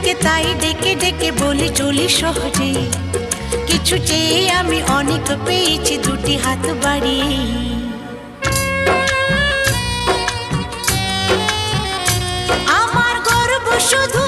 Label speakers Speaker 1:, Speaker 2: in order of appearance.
Speaker 1: থেকে তাই ডেকে ডেকে বলি চলি সহজে, কিছু চেয়ে আমি অনেক পেয়েছি দুটি হাত বাড়িয়ে। আমার গর্ব শুধু